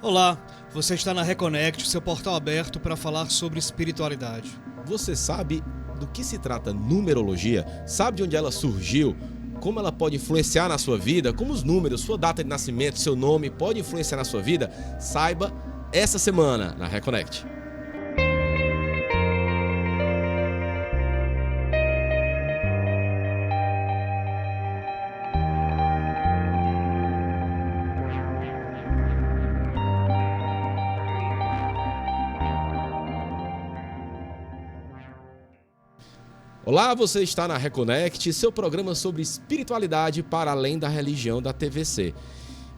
Olá, você está na Reconnect, seu portal aberto para falar sobre espiritualidade. Você sabe do que se trata numerologia? Sabe de onde ela surgiu? Como ela pode influenciar na sua vida? Como os números, sua data de nascimento, seu nome pode influenciar na sua vida? Saiba essa semana na Reconnect. Olá, você está na Reconnect, seu programa sobre espiritualidade para além da religião da TVC.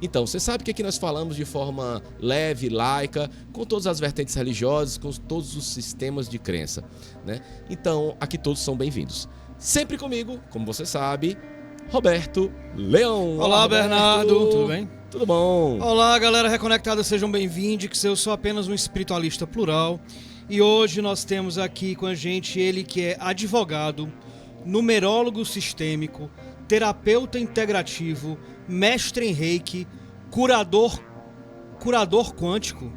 Então, você sabe que aqui nós falamos de forma leve, laica, com todas as vertentes religiosas, com todos os sistemas de crença, né? Então, aqui todos são bem-vindos. Sempre comigo, como você sabe, Roberto Leão. Olá, Roberto. Bernardo, tudo bem? Tudo bom? Olá, galera reconectada, sejam bem-vindos, que eu sou apenas um espiritualista plural. E hoje nós temos aqui com a gente ele que é advogado, numerólogo sistêmico, terapeuta integrativo, mestre em reiki, curador quântico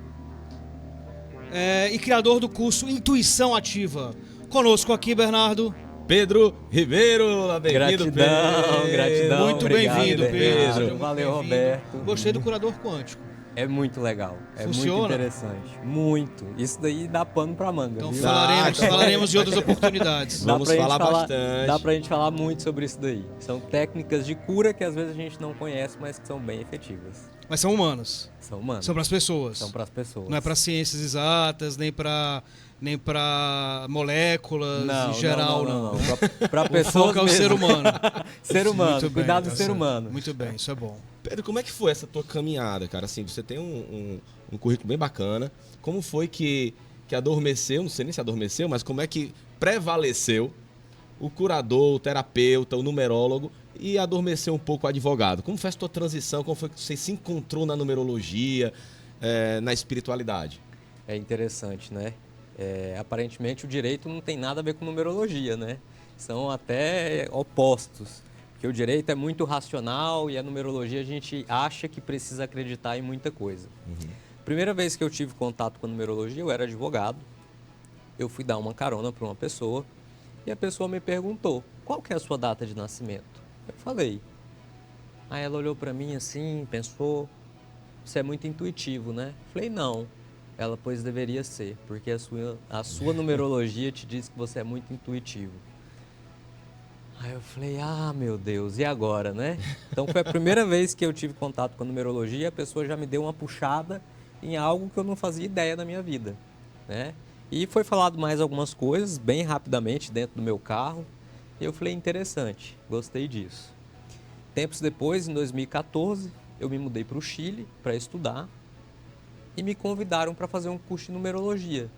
e criador do curso Intuição Ativa. Conosco aqui, Bernardo. Pedro Ribeiro, bem-vindo, Pedro. Gratidão. Muito Obrigado, bem-vindo, Bernardo. Pedro. Valeu, Muito Roberto. Gostei do curador quântico. É muito legal, Funciona? muito interessante, muito. Isso daí dá pano pra manga, Então viu? falaremos de outras oportunidades. Vamos falar bastante. Dá pra gente falar muito sobre isso daí. São técnicas de cura que às vezes a gente não conhece, mas que são bem efetivas. Mas são humanas. São humanas. São para as pessoas. São pras pessoas. Não é para ciências exatas, nem para moléculas em geral, não. Pra O pessoas foco é o mesmo. ser humano. Ser humano, Muito bem, cuidado tá do ser certo. humano. Muito bem, isso é bom. Pedro, como é que foi essa tua caminhada, cara? Assim, você tem um currículo bem bacana. Como foi que adormeceu, não sei nem se adormeceu, mas como é que prevaleceu o curador, o terapeuta, o numerólogo e adormeceu um pouco o advogado? Como foi a tua transição? Como foi que você se encontrou na numerologia, na espiritualidade? É interessante, né? Aparentemente o direito não tem nada a ver com numerologia, né? São até opostos. Porque o direito é muito racional e a numerologia a gente acha que precisa acreditar em muita coisa. Primeira vez que eu tive contato com a numerologia, eu era advogado. Eu fui dar uma carona para uma pessoa e a pessoa me perguntou: qual que é a sua data de nascimento? Eu falei. Aí ela olhou para mim assim, pensou: você é muito intuitivo, né? Eu falei: não. Ela, pois deveria ser, porque a sua numerologia te diz que você é muito intuitivo. Aí eu falei: ah, meu Deus, e agora, né? Então foi a primeira vez que eu tive contato com a numerologia e a pessoa já me deu uma puxada em algo que eu não fazia ideia na minha vida, né? E foi falado mais algumas coisas, bem rapidamente, dentro do meu carro. E eu falei: interessante, gostei disso. Tempos depois, em 2014, eu me mudei para o Chile para estudar. E me convidaram para fazer um curso de numerologia.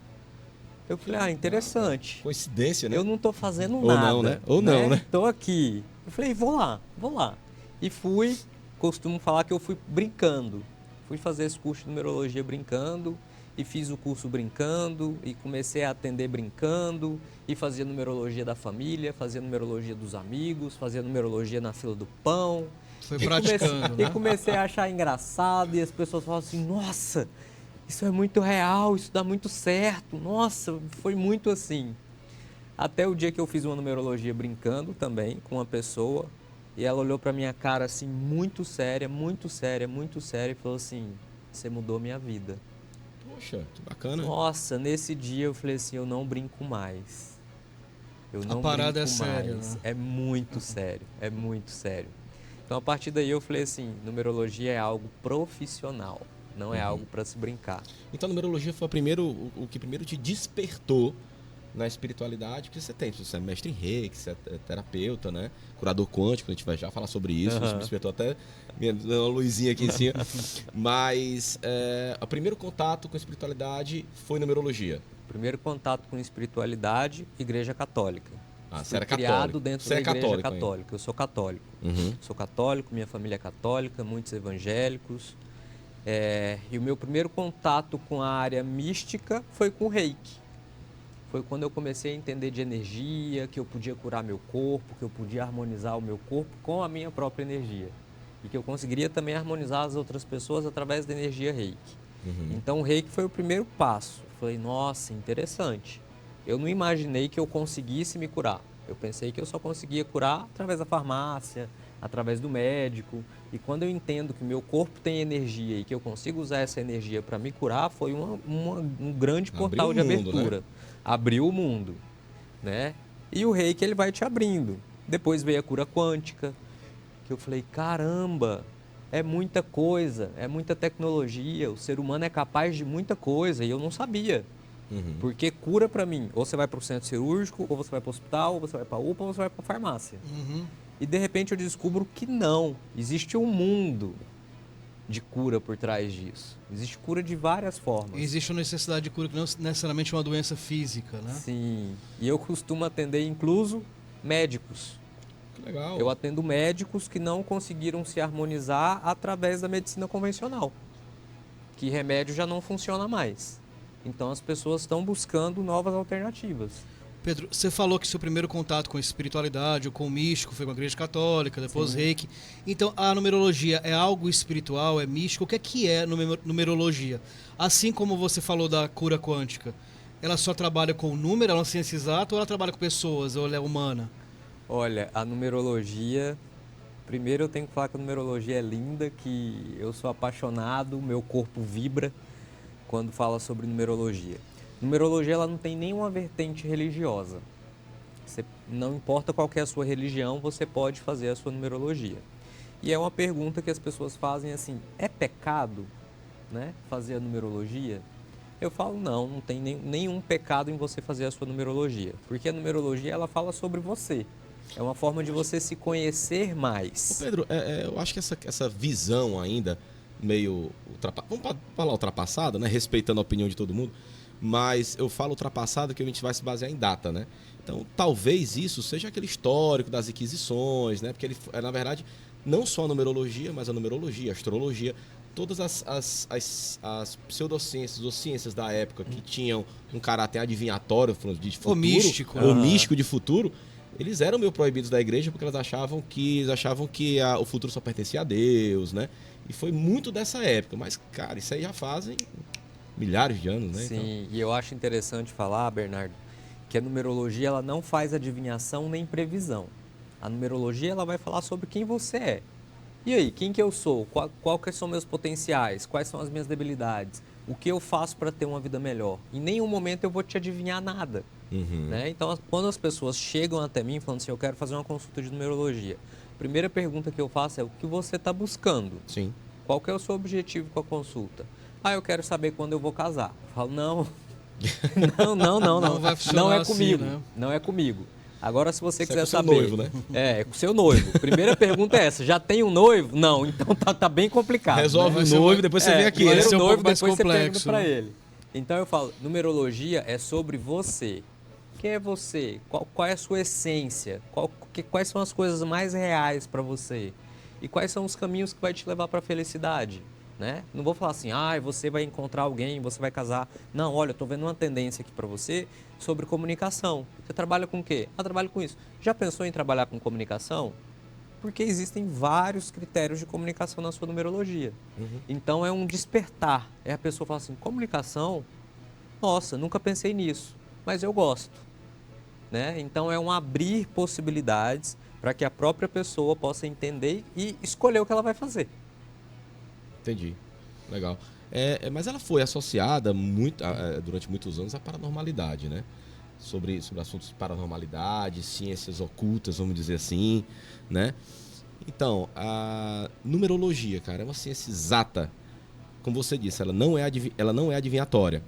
Eu falei: ah, interessante. Coincidência, né? Eu não estou fazendo Ou nada. não, né? Ou não, né? Estou aqui. Eu falei: vou lá. E fui, costumo falar que eu fui brincando. Fui fazer esse curso de numerologia brincando, e fiz o curso brincando, e comecei a atender brincando, e fazia numerologia da família, fazia numerologia dos amigos, fazia numerologia na fila do pão. Foi praticando, né? E comecei a achar engraçado, e as pessoas falavam assim: nossa, isso é muito real, isso dá muito certo. Nossa, foi muito assim. Até o dia que eu fiz uma numerologia brincando também com uma pessoa, e ela olhou pra minha cara assim, muito séria, e falou assim: você mudou minha vida. Poxa, que bacana. Nossa, nesse dia eu falei assim: eu não brinco mais. Eu não A parada brinco é séria, mais. né? É muito sério, é muito sério. Então, a partir daí eu falei assim: numerologia é algo profissional, não é algo para se brincar. Então a numerologia foi o que primeiro te despertou na espiritualidade, porque você é mestre em reiki, você é terapeuta, né? Curador quântico, a gente vai já falar sobre isso. Isso me despertou até uma luzinha aqui em cima. Mas o primeiro contato com a espiritualidade foi numerologia. Primeiro contato com espiritualidade, Igreja Católica. Você era criado católico. dentro Você da é Igreja católico, Católica. Eu sou católico. Uhum. Sou católico, minha família é católica, muitos evangélicos. E o meu primeiro contato com a área mística foi com o reiki. Foi quando eu comecei a entender de energia, que eu podia curar meu corpo, que eu podia harmonizar o meu corpo com a minha própria energia. E que eu conseguiria também harmonizar as outras pessoas através da energia reiki. Então o reiki foi o primeiro passo. Falei, nossa, interessante. Eu não imaginei que eu conseguisse me curar. Eu pensei que eu só conseguia curar através da farmácia, através do médico. E quando eu entendo que meu corpo tem energia e que eu consigo usar essa energia para me curar, foi um grande portal de abertura. Né? Abriu o mundo, né? E o reiki, ele vai te abrindo. Depois veio a cura quântica, que eu falei, caramba, é muita coisa, é muita tecnologia, o ser humano é capaz de muita coisa e eu não sabia. Porque cura para mim, ou você vai para o centro cirúrgico, ou você vai para o hospital, ou você vai para a UPA, ou você vai para a farmácia. E de repente eu descubro que não, existe um mundo de cura por trás disso. Existe cura de várias formas. Existe uma necessidade de cura que não necessariamente é uma doença física, né? Sim, e eu costumo atender incluso médicos. Legal. Eu atendo médicos que não conseguiram se harmonizar através da medicina convencional, que remédio já não funciona mais. Então as pessoas estão buscando novas alternativas. Pedro, você falou que seu primeiro contato com a espiritualidade ou com o místico foi com a Igreja Católica, depois reiki. Então a numerologia é algo espiritual, é místico? O que é numerologia? Assim como você falou da cura quântica, ela só trabalha com número, ela é uma ciência exata, ou ela trabalha com pessoas, ou ela é humana? Olha, a numerologia... Primeiro eu tenho que falar que a numerologia é linda, que eu sou apaixonado, meu corpo vibra quando fala sobre numerologia. Numerologia, ela não tem nenhuma vertente religiosa. Não importa qual que é a sua religião, você pode fazer a sua numerologia. E é uma pergunta que as pessoas fazem assim, é pecado, né, fazer a numerologia? Eu falo, não tem nenhum pecado em você fazer a sua numerologia. Porque a numerologia, ela fala sobre você. É uma forma de você se conhecer mais. Ô Pedro, eu acho que essa visão ainda meio vamos falar ultrapassada, né? Respeitando a opinião de todo mundo, mas eu falo ultrapassada que a gente vai se basear em data, né? Então, talvez isso seja aquele histórico das inquisições, né? Porque ele, na verdade, não só a numerologia, mas a numerologia, a astrologia, todas as pseudociências ou ciências da época que tinham um caráter adivinhatório, de futuro, ou místico, ou místico de futuro, eles eram meio proibidos da igreja porque eles achavam que o futuro só pertencia a Deus, né? E foi muito dessa época. Mas, cara, isso aí já fazem milhares de anos, né? Sim, então... e eu acho interessante falar, Bernardo, que a numerologia, ela não faz adivinhação nem previsão. A numerologia, ela vai falar sobre quem você é. E aí, quem que eu sou? Quais são meus potenciais? Quais são as minhas debilidades? O que eu faço para ter uma vida melhor? Em nenhum momento eu vou te adivinhar nada. Né? Então, quando as pessoas chegam até mim falando assim, eu quero fazer uma consulta de numerologia, a primeira pergunta que eu faço é o que você está buscando? Sim. Qual que é o seu objetivo com a consulta? Ah, eu quero saber quando eu vou casar. Eu falo, não. Não vai funcionar não é assim, comigo. né? Não é comigo. Agora, se você quiser é com saber... seu noivo, né? É com o seu noivo. Primeira pergunta é essa, já tem um noivo? Não, então tá bem complicado. Resolve né? o noivo, depois você vem aqui. vai Né? ser um noivo, pouco mais depois complexo, você pergunta pra ele. Então eu falo, numerologia é sobre você. Quem é você? Qual é a sua essência? Quais são as coisas mais reais para você? E quais são os caminhos que vai te levar para a felicidade? Né? Não vou falar assim, você vai encontrar alguém, você vai casar. Não, olha, eu estou vendo uma tendência aqui para você sobre comunicação. Você trabalha com o quê? Trabalho com isso. Já pensou em trabalhar com comunicação? Porque existem vários critérios de comunicação na sua numerologia. Então é um despertar. É a pessoa falar assim, comunicação? Nossa, nunca pensei nisso, mas eu gosto. Né? Então é um abrir possibilidades para que a própria pessoa possa entender e escolher o que ela vai fazer. Entendi. Legal. Mas ela foi associada durante muitos anos à paranormalidade, né? Sobre assuntos de paranormalidade, ciências ocultas, vamos dizer assim, né? Então, a numerologia, cara, é uma ciência exata. Como você disse, ela não é adivinhatória.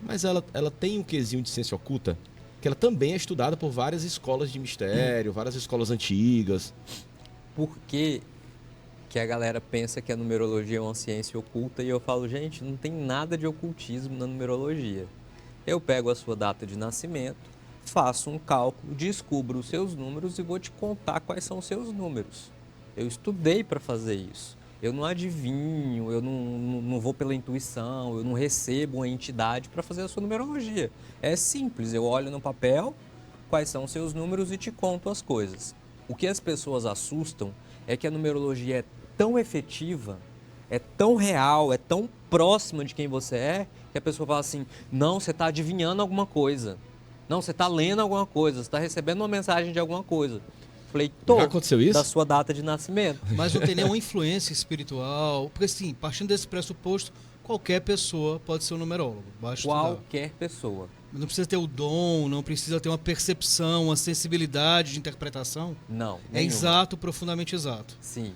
Mas ela tem um quesinho de ciência oculta, que ela também é estudada por várias escolas de mistério, várias escolas antigas. Por que a galera pensa que a numerologia é uma ciência oculta? E eu falo, gente, não tem nada de ocultismo na numerologia. Eu pego a sua data de nascimento, faço um cálculo, descubro os seus números e vou te contar quais são os seus números. Eu estudei para fazer isso. Eu não adivinho, eu não vou pela intuição, eu não recebo uma entidade para fazer a sua numerologia. É simples, eu olho no papel quais são os seus números e te conto as coisas. O que as pessoas assustam é que a numerologia é tão efetiva é tão real, é tão próxima de quem você é, que a pessoa fala assim, não, você está adivinhando alguma coisa. Não, você está lendo alguma coisa, você está recebendo uma mensagem de alguma coisa. Falei, Já aconteceu isso? da sua data de nascimento. Mas não tem nenhuma influência espiritual. Porque, assim, partindo desse pressuposto, qualquer pessoa pode ser um numerólogo. Basta estudar. Qualquer pessoa. Não precisa ter o dom, não precisa ter uma percepção, uma sensibilidade de interpretação. Não, É nenhuma. exato, profundamente exato. Sim.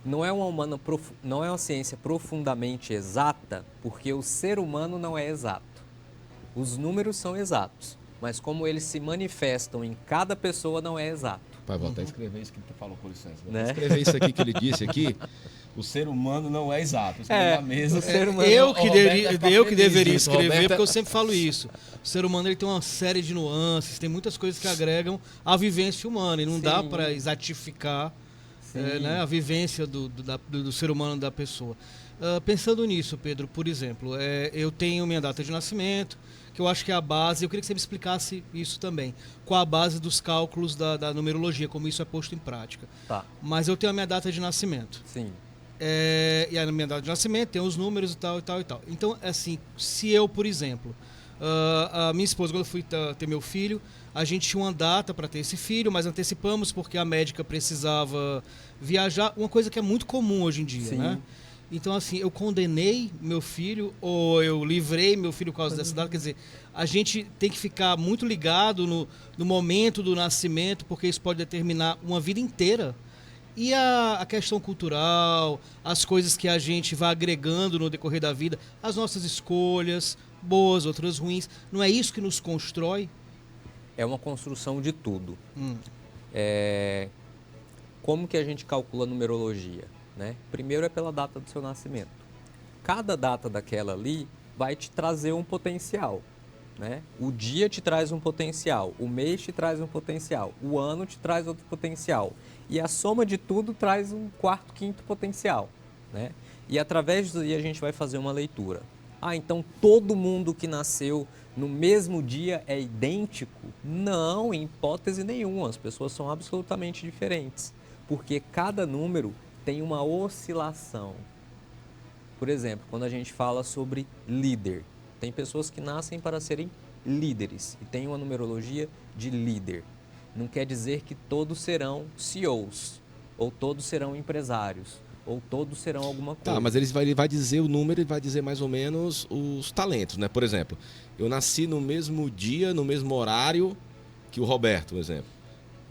Não é uma ciência profundamente exata, porque o ser humano não é exato. Os números são exatos, mas como eles se manifestam em cada pessoa não é exato. Pai, vou até escrever isso que ele falou, com licença. Vou Né? escrever isso aqui que ele disse aqui. O ser humano não é exato. É, na mesa. o ser humano- Eu que, O Roberto vai ficar eu que feliz deveria disso. escrever, Roberto- porque eu sempre falo isso. O ser humano ele tem uma série de nuances, tem muitas coisas que agregam à vivência humana. E não dá Sim. para exatificar Sim. né, a vivência do ser humano, da pessoa. Pensando nisso, Pedro, por exemplo, eu tenho minha data de nascimento, que eu acho que é a base, eu queria que você me explicasse isso também, qual a base dos cálculos da numerologia, como isso é posto em prática. Tá, Mas eu tenho a minha data de nascimento. sim. E aí na minha data de nascimento tem os números e tal, e tal, e tal. Então, assim, se eu, por exemplo, a minha esposa, quando eu fui ter meu filho, a gente tinha uma data para ter esse filho, mas antecipamos porque a médica precisava viajar, uma coisa que é muito comum hoje em dia, Sim. né? Então, assim, eu condenei meu filho ou eu livrei meu filho por causa dessa data. Quer dizer, a gente tem que ficar muito ligado no momento do nascimento, porque isso pode determinar uma vida inteira. E a questão cultural, as coisas que a gente vai agregando no decorrer da vida, as nossas escolhas, boas, outras ruins, não é isso que nos constrói? É uma construção de tudo. Hum. Como que a gente calcula a numerologia? Né? Primeiro é pela data do seu nascimento. Cada data daquela ali vai te trazer um potencial. Né? O dia te traz um potencial, o mês te traz um potencial, o ano te traz outro potencial. E a soma de tudo traz um quarto, quinto potencial. Né? E através disso a gente vai fazer uma leitura. Então todo mundo que nasceu no mesmo dia é idêntico? Não, em hipótese nenhuma. As pessoas são absolutamente diferentes. Porque cada número tem uma oscilação. Por exemplo, quando a gente fala sobre líder, tem pessoas que nascem para serem líderes e tem uma numerologia de líder. Não quer dizer que todos serão CEOs, ou todos serão empresários, ou todos serão alguma coisa. Tá, mas ele vai dizer o número e vai dizer mais ou menos os talentos, né? Por exemplo, eu nasci no mesmo dia, no mesmo horário que o Roberto, por exemplo.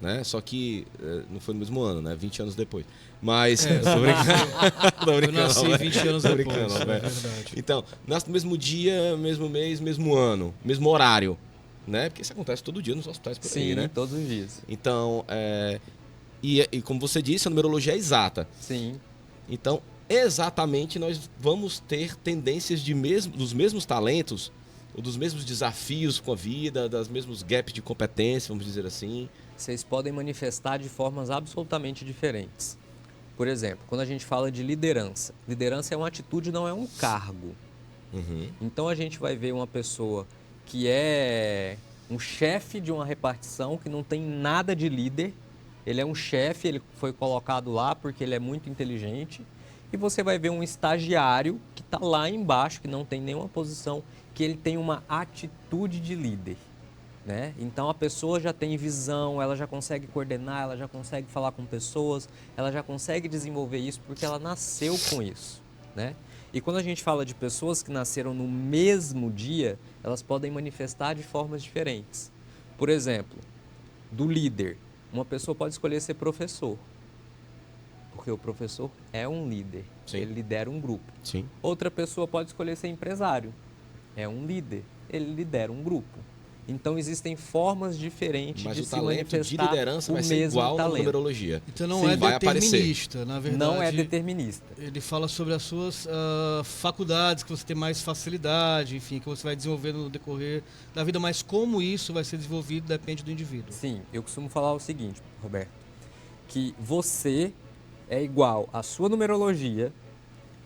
Né? Só que não foi no mesmo ano, né? 20 anos depois. Mas, tô brincando. Tô Eu brincando, nasci Roberto. 20 anos Tô depois, brincando, é Roberto. verdade. Então, nasce no mesmo dia, mesmo mês, mesmo ano, mesmo horário, né? Porque isso acontece todo dia nos hospitais por aí, Sim, né? todos os dias. Então, e como você disse, a numerologia é exata. Sim, Então, exatamente nós vamos ter tendências dos mesmos talentos, ou dos mesmos desafios com a vida, dos mesmos gaps de competência, vamos dizer assim. vocês podem manifestar de formas absolutamente diferentes. Por exemplo, quando a gente fala de liderança, liderança é uma atitude, não é um cargo. Uhum. Então a gente vai ver uma pessoa que é um chefe de uma repartição que não tem nada de líder, ele é um chefe, ele foi colocado lá porque ele é muito inteligente, e você vai ver um estagiário que está lá embaixo, que não tem nenhuma posição, que ele tem uma atitude de líder. Né? Então a pessoa já tem visão, ela já consegue coordenar, ela já consegue falar com pessoas, ela já consegue desenvolver isso porque ela nasceu com isso. Né? E quando a gente fala de pessoas que nasceram no mesmo dia, elas podem manifestar de formas diferentes. Por exemplo, do líder, uma pessoa pode escolher ser professor, porque o professor é um líder, Sim. ele lidera um grupo. Sim. Outra pessoa pode escolher ser empresário, é um líder, ele lidera um grupo. Então existem formas diferentes Mas de o se talento de manifestar liderança o vai ser mesmo igual na talento. numerologia. Então não Sim, é vai aparecer. determinista, na verdade. Não é determinista. Ele fala sobre as suas faculdades, que você tem mais facilidade, enfim, que você vai desenvolver no decorrer da vida, mas como isso vai ser desenvolvido depende do indivíduo. Sim, eu costumo falar o seguinte, Roberto, que você é igual à sua numerologia,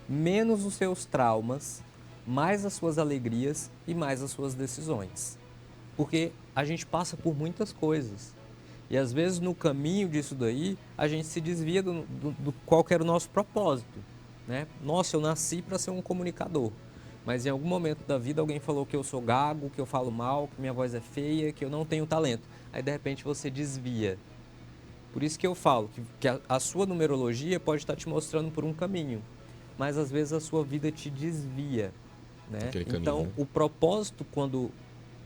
menos os seus traumas, mais as suas alegrias e mais as suas decisões. Porque a gente passa por muitas coisas. E às vezes no caminho disso daí, a gente se desvia do qual que era o nosso propósito. né? Nossa, eu nasci para ser um comunicador, mas em algum momento da vida alguém falou que eu sou gago, que eu falo mal, que minha voz é feia, que eu não tenho talento. Aí de repente você desvia. Por isso que eu falo que a sua numerologia pode estar te mostrando por um caminho, mas às vezes a sua vida te desvia, né? Aquele caminho, Então, né? o propósito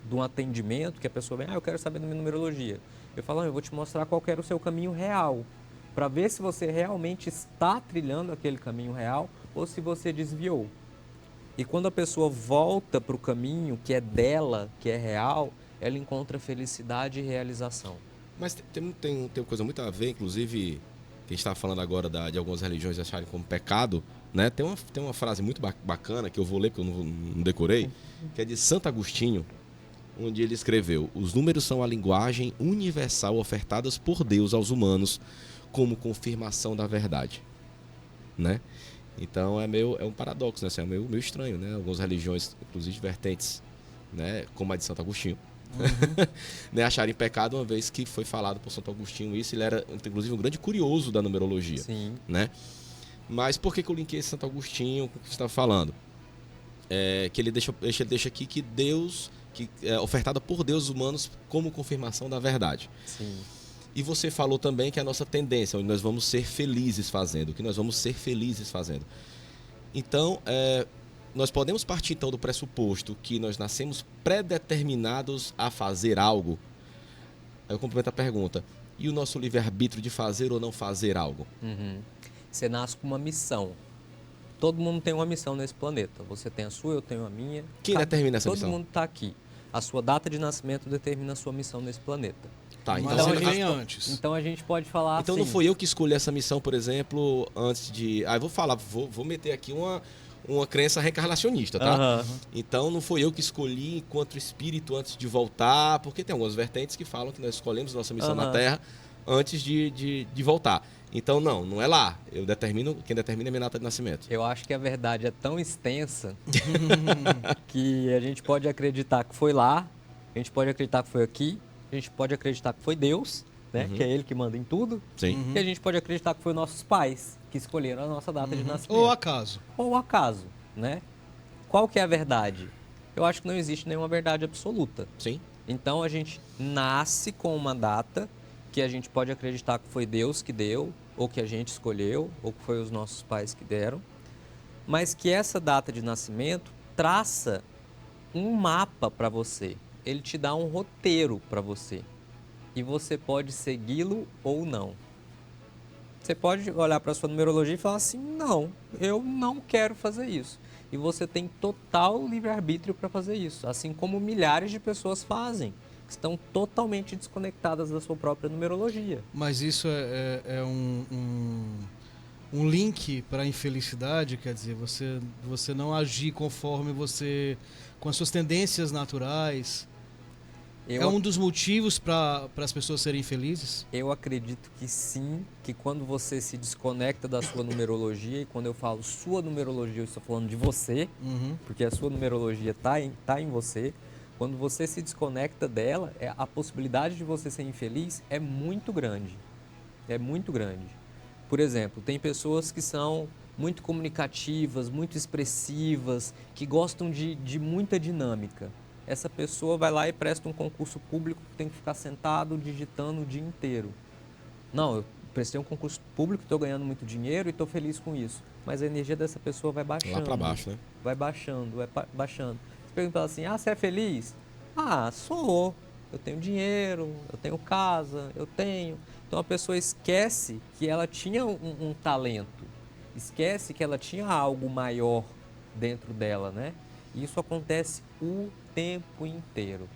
de um atendimento, que a pessoa vem, eu quero saber da minha numerologia. Eu falo, eu vou te mostrar qual que era o seu caminho real, para ver se você realmente está trilhando aquele caminho real ou se você desviou. E quando a pessoa volta para o caminho que é dela, que é real, ela encontra felicidade e realização. Mas tem uma coisa muito a ver, inclusive, que a gente estava falando agora de algumas religiões acharem como pecado, né? Tem uma frase muito bacana que eu vou ler, porque eu não decorei, que é de Santo Agostinho, onde ele escreveu: os números são a linguagem universal ofertadas por Deus aos humanos como confirmação da verdade, né? Então é um paradoxo, né? Assim, é meio estranho, né? Algumas religiões, inclusive vertentes, né? Como a de Santo Agostinho, né? Acharem pecado, uma vez que foi falado por Santo Agostinho isso. Ele era, inclusive, um grande curioso da numerologia. Sim. Né? Mas por que eu linkei Santo Agostinho com o que você estava falando? Que ele deixa aqui que Deus, que é ofertada por Deus humanos como confirmação da verdade. Sim. E você falou também que é a nossa tendência, onde nós vamos ser felizes fazendo, que nós vamos ser felizes fazendo. Então, nós podemos partir então do pressuposto que nós nascemos predeterminados a fazer algo. Aí eu complemento a pergunta: e o nosso livre-arbítrio de fazer ou não fazer algo? Você nasce com uma missão. Todo mundo tem uma missão nesse planeta. Você tem a sua, eu tenho a minha. Quem determina essa missão? Todo mundo está aqui. A sua data de nascimento determina a sua missão nesse planeta. Tá, Mas então ele vem antes. Então a gente pode falar Então assim... não foi eu que escolhi essa missão, por exemplo, antes de... eu vou meter aqui uma crença reencarnacionista, tá? Então não foi eu que escolhi enquanto espírito antes de voltar, porque tem algumas vertentes que falam que nós escolhemos nossa missão na Terra antes de voltar. Então não é lá. Quem determina é a minha data de nascimento. Eu acho que a verdade é tão extensa que a gente pode acreditar que foi lá, a gente pode acreditar que foi aqui, a gente pode acreditar que foi Deus, né? Que é Ele que manda em tudo. Sim. E a gente pode acreditar que foi nossos pais que escolheram a nossa data de nascimento. Ou acaso. Ou acaso, né? Qual que é a verdade? Eu acho que não existe nenhuma verdade absoluta. Sim. Então a gente nasce com uma data que a gente pode acreditar que foi Deus que deu, ou que a gente escolheu, ou que foi os nossos pais que deram, mas que essa data de nascimento traça um mapa para você. Ele te dá um roteiro para você. E você pode segui-lo ou não. Você pode olhar para a sua numerologia e falar assim, não, eu não quero fazer isso. E você tem total livre-arbítrio para fazer isso, assim como milhares de pessoas fazem, que estão totalmente desconectadas da sua própria numerologia. Mas isso é um link para a infelicidade, quer dizer, você não agir conforme com as suas tendências naturais. É um dos motivos para as pessoas serem felizes? Eu acredito que sim, que quando você se desconecta da sua numerologia, e quando eu falo sua numerologia, eu estou falando de você, porque a sua numerologia tá em você. Quando você se desconecta dela, a possibilidade de você ser infeliz é muito grande. É muito grande. Por exemplo, tem pessoas que são muito comunicativas, muito expressivas, que gostam de muita dinâmica. Essa pessoa vai lá e presta um concurso público que tem que ficar sentado digitando o dia inteiro. Não, eu prestei um concurso público, estou ganhando muito dinheiro e estou feliz com isso. Mas a energia dessa pessoa vai baixando. Lá para baixo, né? Vai baixando, vai baixando. Você pergunta pra ela assim, você é feliz? Sou. Eu tenho dinheiro, eu tenho casa, eu tenho. Então a pessoa esquece que ela tinha um talento. Esquece que ela tinha algo maior dentro dela, né? E isso acontece o tempo inteiro,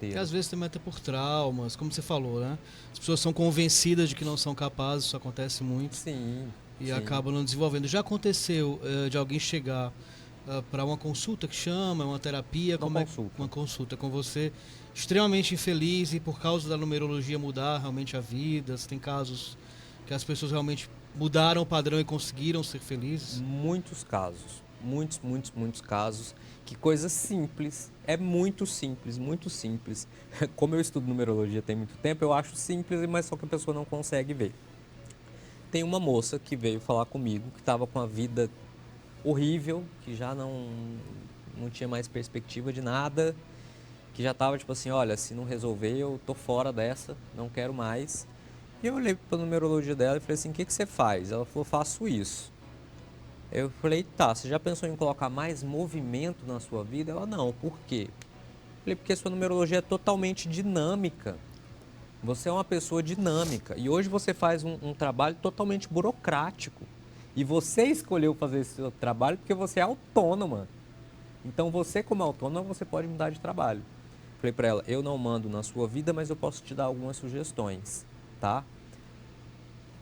E às vezes também até por traumas, como você falou, né? As pessoas são convencidas de que não são capazes, isso acontece muito. Sim. E acabam não desenvolvendo. Já aconteceu de alguém chegar para uma consulta que chama, uma terapia, uma consulta com você, extremamente infeliz e por causa da numerologia mudar realmente a vida? Tem casos que as pessoas realmente mudaram o padrão e conseguiram ser felizes? Muitos casos. Muitos casos. Que coisa simples, é muito simples, muito simples. Como eu estudo numerologia tem muito tempo, eu acho simples, mas só que a pessoa não consegue ver. tem uma moça que veio falar comigo, que estava com a vida horrível, que já não tinha mais perspectiva de nada, que já estava tipo assim, olha, se não resolver eu tô fora dessa, não quero mais. E eu olhei para a numerologia dela e falei assim, o que você faz? Ela falou, faço isso. Eu falei, tá, você já pensou em colocar mais movimento na sua vida? Ela, não, por quê? Eu falei, porque a sua numerologia é totalmente dinâmica. Você é uma pessoa dinâmica e hoje você faz um trabalho totalmente burocrático. E você escolheu fazer esse seu trabalho porque você é autônoma. Então você, como autônoma, você pode mudar de trabalho. Falei para ela, eu não mando na sua vida, mas eu posso te dar algumas sugestões, tá?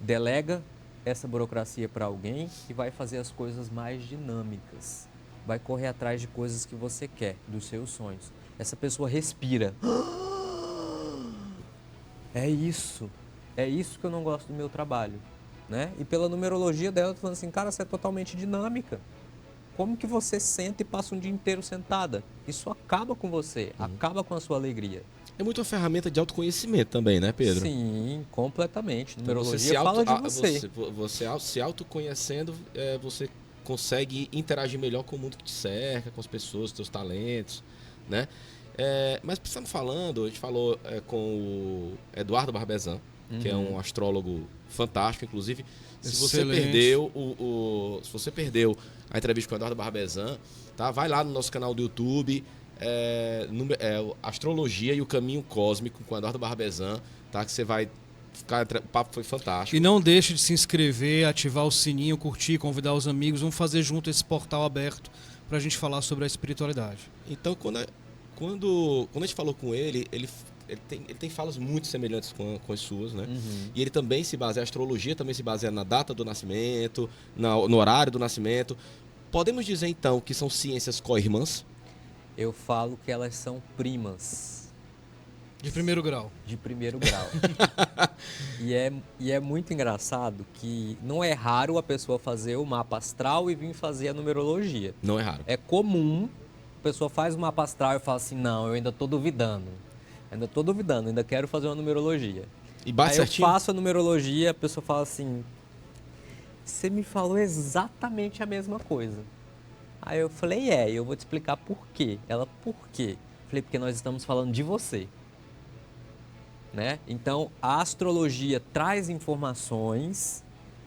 Delega essa burocracia para alguém e vai fazer as coisas mais dinâmicas. Vai correr atrás de coisas que você quer, dos seus sonhos. Essa pessoa respira. É isso que eu não gosto do meu trabalho, né? E pela numerologia dela, eu tô falando assim, cara, você é totalmente dinâmica. Como que você senta e passa um dia inteiro sentada? Isso acaba com você, acaba com a sua alegria. É muito uma ferramenta de autoconhecimento também, né, Pedro? Sim, completamente. Então, Numerologia fala de você. Você se autoconhecendo, você consegue interagir melhor com o mundo que te cerca, com as pessoas, com os seus talentos, né? Mas estamos falando, a gente falou com o Eduardo Barbezan, que é um astrólogo fantástico, inclusive. Se você perdeu a entrevista com o Eduardo Barbezan, tá? Vai lá no nosso canal do YouTube, Astrologia e o Caminho Cósmico com o Eduardo Barbezan, tá? Que você vai ficar... O papo foi fantástico. E não deixe de se inscrever, ativar o sininho, curtir, convidar os amigos. Vamos fazer junto esse portal aberto para a gente falar sobre a espiritualidade. Então, quando a gente falou com ele, ele tem falas muito semelhantes com as suas, né? E ele também se baseia, a astrologia também se baseia na data do nascimento, no horário do nascimento. Podemos dizer, então, que são ciências co-irmãs? Eu falo que elas são primas. De primeiro grau. De primeiro grau. E é muito engraçado que não é raro a pessoa fazer o mapa astral e vir fazer a numerologia. Não é raro. É comum, a pessoa faz o mapa astral e fala assim, não, eu ainda estou duvidando. Ainda quero fazer uma numerologia. E bate Aí certinho? eu faço a numerologia, a pessoa fala assim, você me falou exatamente a mesma coisa. Aí eu falei, eu vou te explicar por quê. Ela, por quê? Falei, porque nós estamos falando de você. Né? Então, a astrologia traz informações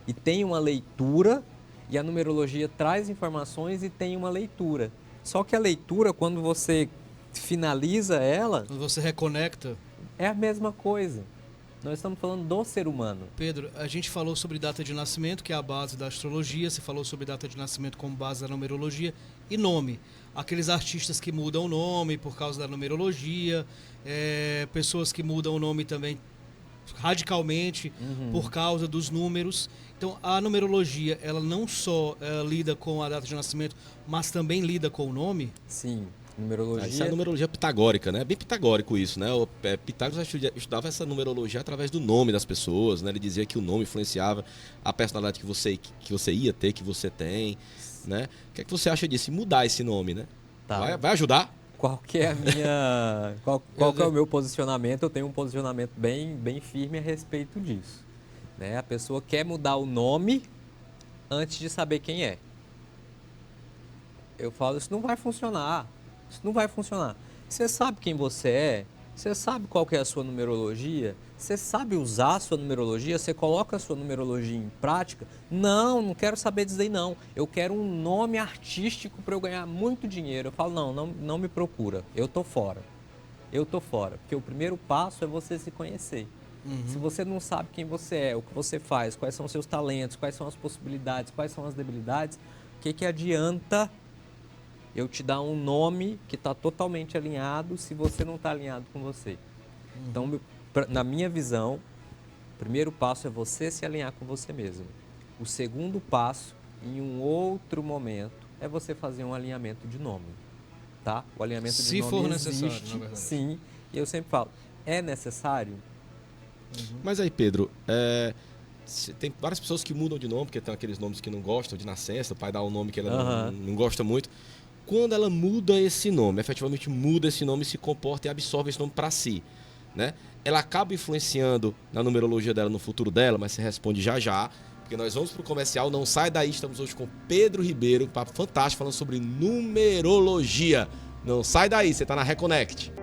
e tem uma leitura, e a numerologia traz informações e tem uma leitura. Só que a leitura, quando você finaliza ela... Quando você reconecta... É a mesma coisa. Nós estamos falando do ser humano. Pedro, a gente falou sobre data de nascimento, que é a base da astrologia. Você falou sobre data de nascimento como base da numerologia. E nome. Aqueles artistas que mudam o nome por causa da numerologia. Pessoas que mudam o nome também radicalmente por causa dos números. Então, a numerologia, ela não só lida com a data de nascimento, mas também lida com o nome? Sim. Numerologia. Isso é a numerologia pitagórica, né? É bem pitagórico isso, né? Pitágoras estudava essa numerologia através do nome das pessoas, né? Ele dizia que o nome influenciava a personalidade que você ia ter, que você tem, né? O que é que você acha disso? E mudar esse nome, né? Tá. Vai ajudar? Qual que é a minha... qual que é o meu posicionamento? Eu tenho um posicionamento bem firme a respeito disso. Né? A pessoa quer mudar o nome antes de saber quem é. Eu falo, isso não vai funcionar. Isso não vai funcionar. Você sabe quem você é? Você sabe qual que é a sua numerologia? Você sabe usar a sua numerologia? Você coloca a sua numerologia em prática? Não quero saber disso aí não. Eu quero um nome artístico para eu ganhar muito dinheiro. Eu falo, não me procura. Eu tô fora. Porque o primeiro passo é você se conhecer. Se você não sabe quem você é, o que você faz, quais são os seus talentos, quais são as possibilidades, quais são as debilidades, o que adianta eu te dar um nome que está totalmente alinhado se você não está alinhado com você? Então, na minha visão, o primeiro passo é você se alinhar com você mesmo. O segundo passo, em um outro momento, é você fazer um alinhamento de nome. Tá? O alinhamento de nome se for necessário, existe, na verdade. sim. E eu sempre falo, é necessário? Mas aí, Pedro, tem várias pessoas que mudam de nome, porque tem aqueles nomes que não gostam de nascença, o pai dá um nome que ela não gosta muito. Quando ela muda esse nome, efetivamente muda esse nome, se comporta e absorve esse nome para si, né? Ela acaba influenciando na numerologia dela, no futuro dela, mas você responde já. porque nós vamos pro comercial. Não sai daí, estamos hoje com Pedro Ribeiro, um papo fantástico falando sobre numerologia. Não sai daí, você tá na Reconnect.